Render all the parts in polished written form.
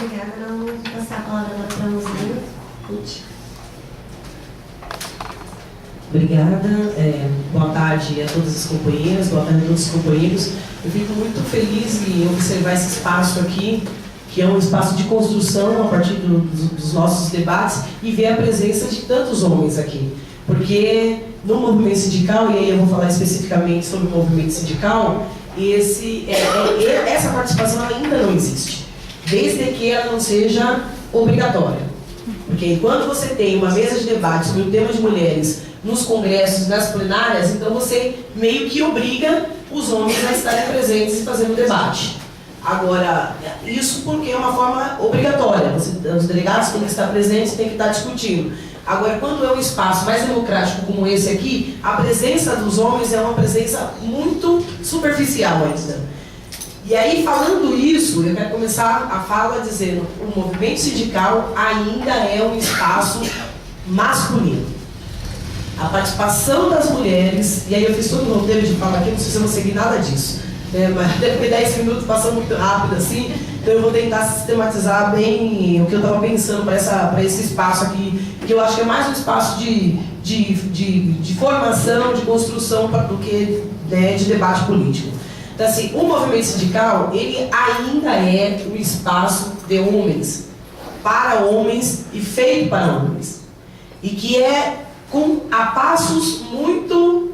Obrigada. Não vou passar a palavra agora para a Luzia. Obrigada. Boa tarde a todas as companheiras, boa tarde a todos os companheiros. Eu fico muito feliz em observar esse espaço aqui, que é um espaço de construção a partir dos nossos debates, e ver a presença de tantos homens aqui. Porque no movimento sindical, e aí eu vou falar especificamente sobre o movimento sindical, essa participação ainda não existe, desde que ela não seja obrigatória. Porque enquanto você tem uma mesa de debate sobre o tema de mulheres nos congressos, nas plenárias, então você meio que obriga os homens a estarem presentes e fazendo debate. Agora, isso porque é uma forma obrigatória. Os delegados têm que estar presentes, têm que estar discutindo. Agora, quando é um espaço mais democrático como esse aqui, a presença dos homens é uma presença muito superficial ainda. E aí, falando isso, eu quero começar a fala dizendo que o movimento sindical ainda é um espaço masculino. A participação das mulheres, e aí eu fiz todo o roteiro de fala aqui, não sei se eu vou seguir nada disso, mas deve ter 10 minutos, passou muito rápido assim, então eu vou tentar sistematizar bem o que eu estava pensando para esse espaço aqui, que eu acho que é mais um espaço de formação, de construção do que de debate político. Então, assim, o movimento sindical, ele ainda é um espaço de homens, para homens e feito para homens. E que é a passos muito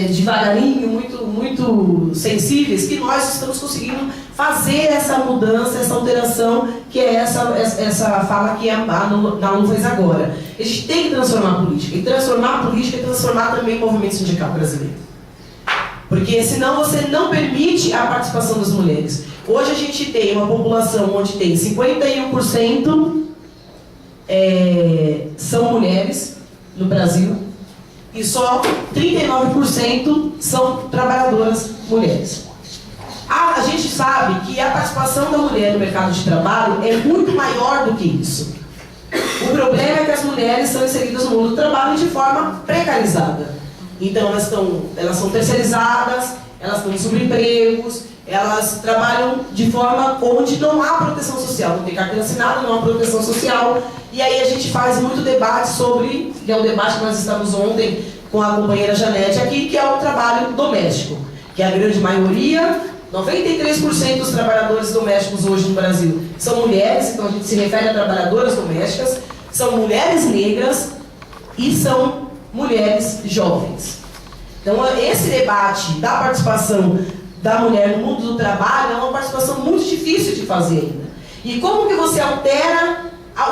devagarinho, muito sensíveis, que nós estamos conseguindo fazer essa mudança, essa alteração, que é essa fala que a Nalu fez agora. A gente tem que transformar a política. E transformar a política é transformar também o movimento sindical brasileiro. Porque senão você não permite a participação das mulheres. Hoje a gente tem uma população onde tem 51% são mulheres no Brasil e só 39% são trabalhadoras mulheres. A gente sabe que a participação da mulher no mercado de trabalho é muito maior do que isso. O problema é que as mulheres são inseridas no mundo do trabalho de forma precarizada. Então elas são terceirizadas, elas estão em subempregos, elas trabalham de forma onde não há proteção social, não tem carteira assinada, não há proteção social. E aí a gente faz muito debate sobre, que é um debate que nós estamos ontem com a companheira Janete aqui, que é o trabalho doméstico, que é a grande maioria, 93% dos trabalhadores domésticos hoje no Brasil são mulheres, então a gente se refere a trabalhadoras domésticas, são mulheres negras e são mulheres jovens. Então esse debate da participação da mulher no mundo do trabalho é uma participação muito difícil de fazer ainda. E como que você altera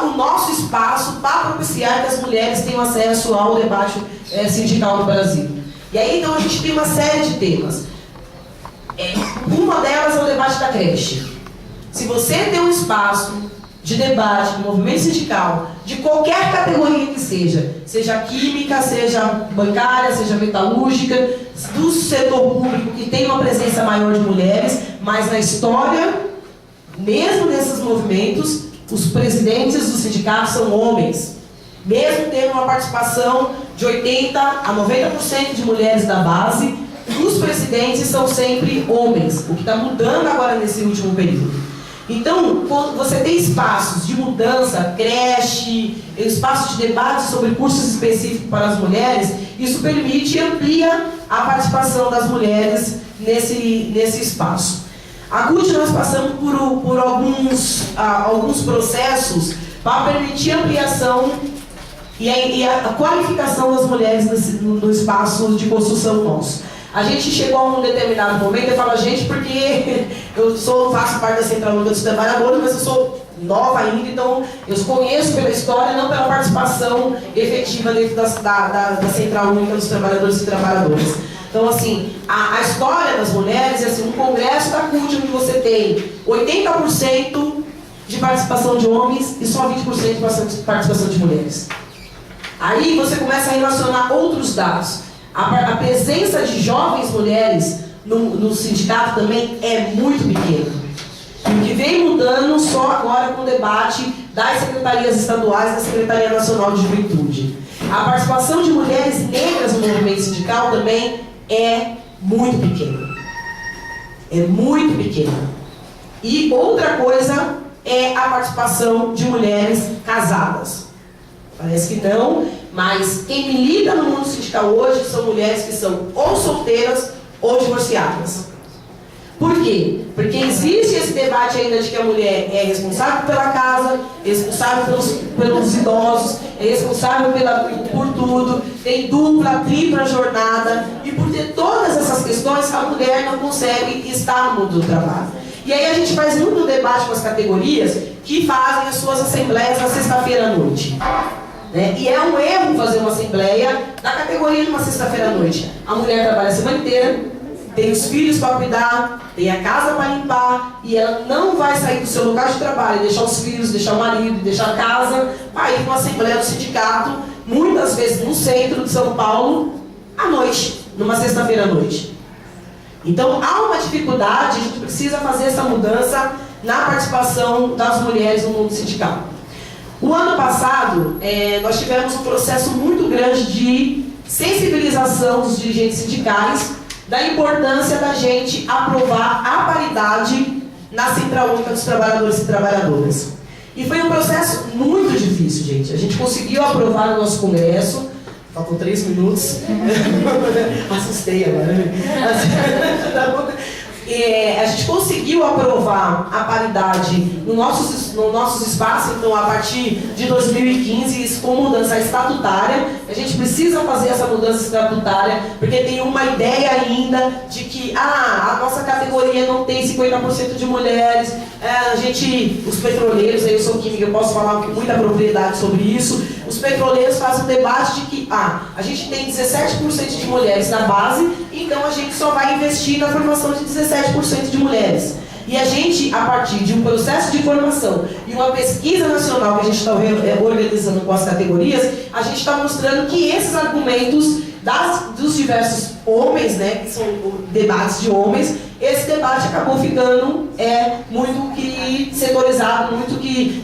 o nosso espaço para propiciar que as mulheres tenham acesso ao debate sindical no Brasil? E aí então a gente tem uma série de temas. Uma delas é o debate da creche. Se você tem um espaço de debate do movimento sindical, de qualquer categoria que seja química, seja bancária, seja metalúrgica, do setor público que tem uma presença maior de mulheres, mas na história, mesmo desses movimentos, os presidentes dos sindicatos são homens. Mesmo tendo uma participação de 80% a 90% de mulheres da base, os presidentes são sempre homens, o que está mudando agora nesse último período. Então, quando você tem espaços de mudança, creche, espaços de debate sobre cursos específicos para as mulheres, isso permite e amplia a participação das mulheres nesse espaço. A CUT, nós passamos por alguns processos para permitir a ampliação e a qualificação das mulheres no espaço de construção nosso. A gente chegou a um determinado momento, eu falo a gente porque eu faço parte da Central Única dos Trabalhadores, mas eu sou nova ainda, então eu conheço pela história, não pela participação efetiva dentro da Central Única dos Trabalhadores e Trabalhadoras. Então, assim, a história das mulheres é assim, um congresso da CUT onde você tem 80% de participação de homens e só 20% de participação de mulheres. Aí você começa a relacionar outros dados. A presença de jovens mulheres no sindicato também é muito pequena. O que vem mudando só agora com o debate das secretarias estaduais, da Secretaria Nacional de Juventude. A participação de mulheres negras no movimento sindical também é muito pequena. É muito pequena. E outra coisa é a participação de mulheres casadas. Parece que não, mas quem milita no mundo sindical hoje são mulheres que são ou solteiras ou divorciadas. Por quê? Porque existe esse debate ainda de que a mulher é responsável pela casa, é responsável pelos idosos, é responsável por tudo, tem dupla, tripla jornada, e por ter todas essas questões, a mulher não consegue estar no mundo do trabalho. E aí a gente faz muito debate com as categorias que fazem as suas assembleias na sexta-feira à noite. E é um erro fazer uma assembleia da categoria numa sexta-feira à noite. A mulher trabalha a semana inteira, tem os filhos para cuidar, tem a casa para limpar, e ela não vai sair do seu local de trabalho, deixar os filhos, deixar o marido, deixar a casa, para ir para uma assembleia do sindicato, muitas vezes no centro de São Paulo, à noite, numa sexta-feira à noite. Então há uma dificuldade, a gente precisa fazer essa mudança na participação das mulheres no mundo sindical. O ano passado, nós tivemos um processo muito grande de sensibilização dos dirigentes sindicais da importância da gente aprovar a paridade na Central Única dos Trabalhadores e Trabalhadoras. E foi um processo muito difícil, gente. A gente conseguiu aprovar no nosso congresso, faltam 3 minutos, assustei agora. A gente conseguiu aprovar a paridade no nossos espaços, então a partir de 2015, isso com mudança estatutária. A gente precisa fazer essa mudança estatutária, porque tem uma ideia ainda de que a nossa categoria não tem 50% de mulheres, os petroleiros, eu sou química, eu posso falar com muita propriedade sobre isso, os petroleiros fazem um debate de que a gente tem 17% de mulheres na base, então a gente só vai investir na formação de 17% de mulheres. E a gente, a partir de um processo de formação e uma pesquisa nacional que a gente está organizando com as categorias, a gente está mostrando que esses argumentos dos diversos homens, que são debates de homens, esse debate acabou ficando muito que setorizado, muito que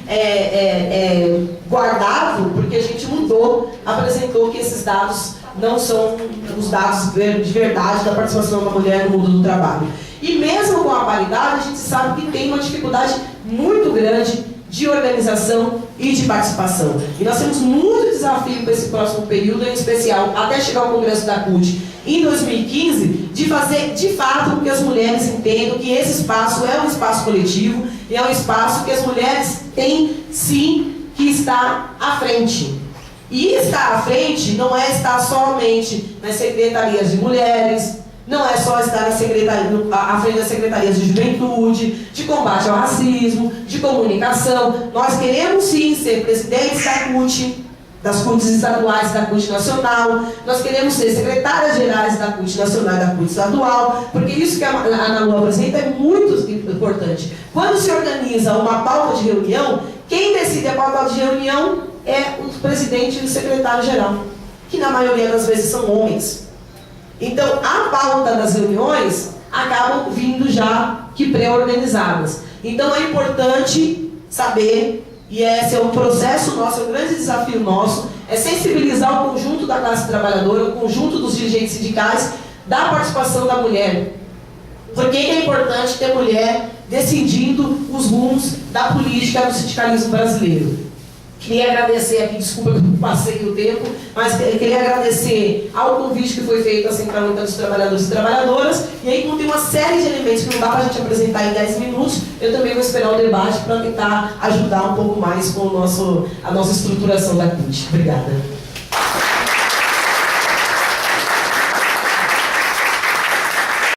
guardado, porque a gente mudou, apresentou que esses dados não são os dados de verdade da participação da mulher no mundo do trabalho. E mesmo com a paridade, a gente sabe que tem uma dificuldade muito grande de organização e de participação. E nós temos muito desafio para esse próximo período, em especial até chegar ao Congresso da CUT em 2015, de fazer de fato com que as mulheres entendam que esse espaço é um espaço coletivo e é um espaço que as mulheres têm sim que estar à frente. E estar à frente não é estar somente nas secretarias de mulheres, não é só estar à frente das secretarias de juventude, de combate ao racismo, de comunicação. Nós queremos sim ser presidentes da CUT, das CUTs estaduais, da CUT nacional. Nós queremos ser secretárias gerais da CUT nacional e da CUT estadual, porque isso que a Ana Lu apresenta é muito importante. Quando se organiza uma pauta de reunião, quem decide a pauta de reunião é o presidente e o secretário-geral, que na maioria das vezes são homens. Então, a pauta das reuniões acabam vindo já que pré-organizadas. Então, é importante saber, e esse é um processo nosso, é um grande desafio nosso, é sensibilizar o conjunto da classe trabalhadora, o conjunto dos dirigentes sindicais, da participação da mulher. Por que é importante ter mulher decidindo os rumos da política do sindicalismo brasileiro? Queria agradecer aqui, desculpa que eu passei o tempo, mas queria agradecer ao convite que foi feito à Central Única dos Trabalhadores e Trabalhadoras, e aí como tem uma série de elementos que não dá para a gente apresentar em 10 minutos, eu também vou esperar o debate para tentar ajudar um pouco mais com a nossa estruturação da CUT. Obrigada.